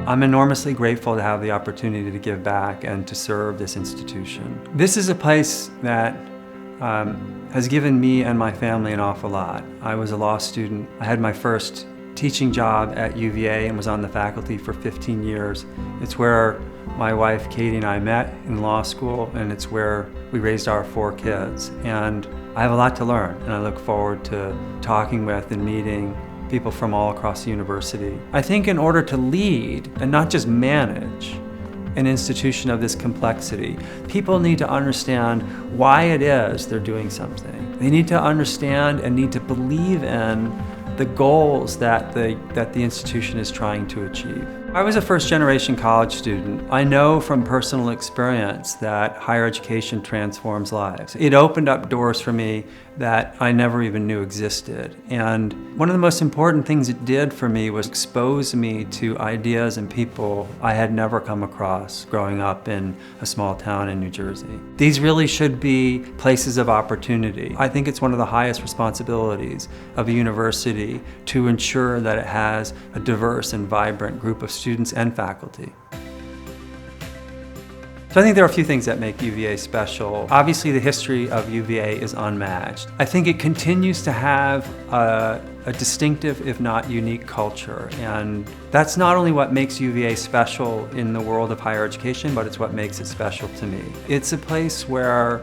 I'm enormously grateful to have the opportunity to give back and to serve this institution. This is a place that has given me and my family an awful lot. I was a law student. I had my first teaching job at UVA and was on the faculty for 15 years. It's where my wife Katie and I met in law school, and it's where we raised our 4 kids. And I have a lot to learn, and I look forward to talking with and meeting people from all across the university. I think in order to lead and not just manage an institution of this complexity, people need to understand why it is they're doing something. They need to understand and need to believe in the goals that the institution is trying to achieve. I was a first-generation college student. I know from personal experience that higher education transforms lives. It opened up doors for me that I never even knew existed. And one of the most important things it did for me was expose me to ideas and people I had never come across growing up in a small town in New Jersey. These really should be places of opportunity. I think it's one of the highest responsibilities of a university to ensure that it has a diverse and vibrant group of students and faculty. So I think there are a few things that make UVA special. Obviously, the history of UVA is unmatched. I think it continues to have a distinctive, if not unique, culture. And that's not only what makes UVA special in the world of higher education, but it's what makes it special to me. It's a place where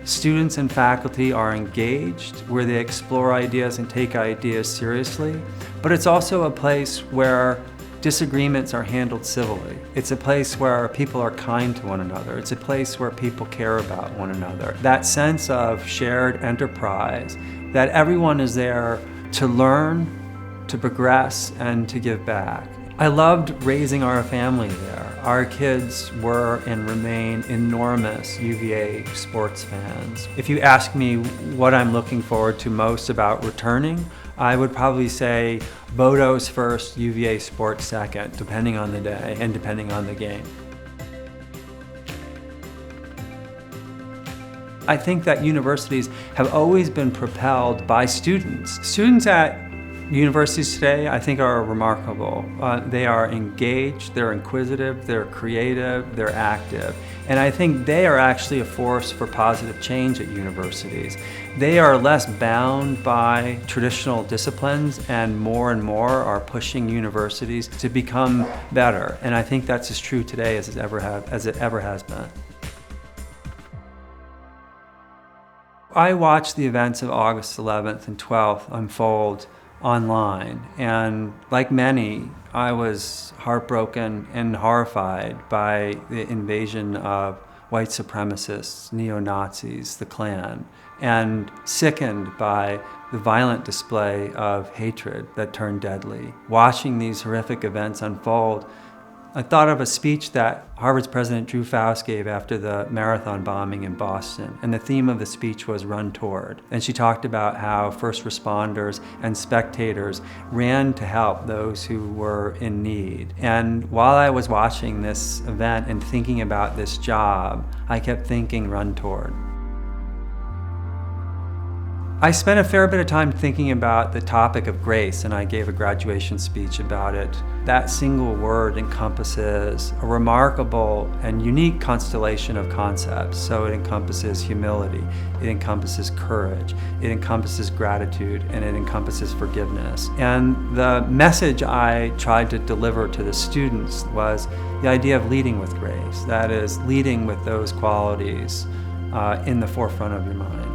students and faculty are engaged, where they explore ideas and take ideas seriously. But it's also a place where disagreements are handled civilly. It's a place where people are kind to one another. It's a place where people care about one another. That sense of shared enterprise, that everyone is there to learn, to progress, and to give back. I loved raising our family there. Our kids were and remain enormous UVA sports fans. If you ask me what I'm looking forward to most about returning, I would probably say Bodos first, UVA sports second, depending on the day and depending on the game. I think that universities have always been propelled by students. Students at universities today, I think, are remarkable. They are engaged, they're inquisitive, they're creative, they're active. And I think they are actually a force for positive change at universities. They are less bound by traditional disciplines and more are pushing universities to become better. And I think that's as true today as it ever has been. I watched the events of August 11th and 12th unfold online, and like many, I was heartbroken and horrified by the invasion of white supremacists, neo-Nazis, the Klan, and sickened by the violent display of hatred that turned deadly. Watching these horrific events unfold, I thought of a speech that Harvard's President Drew Faust gave after the marathon bombing in Boston, and the theme of the speech was "Run Toward." And she talked about how first responders and spectators ran to help those who were in need. And while I was watching this event and thinking about this job, I kept thinking, "Run Toward." I spent a fair bit of time thinking about the topic of grace, and I gave a graduation speech about it. That single word encompasses a remarkable and unique constellation of concepts. So it encompasses humility, it encompasses courage, it encompasses gratitude, and it encompasses forgiveness. And the message I tried to deliver to the students was the idea of leading with grace. That is, leading with those qualities in the forefront of your mind.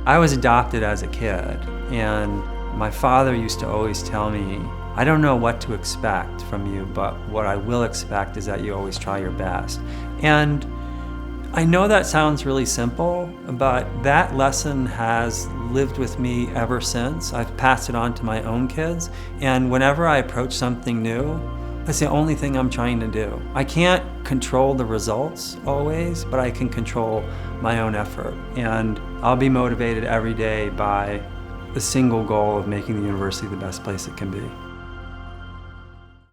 I was adopted as a kid, and my father used to always tell me, "I don't know what to expect from you, but what I will expect is that you always try your best." And I know that sounds really simple, but that lesson has lived with me ever since. I've passed it on to my own kids, and whenever I approach something new, that's the only thing I'm trying to do. I can't control the results always, but I can control my own effort. And I'll be motivated every day by the single goal of making the university the best place it can be.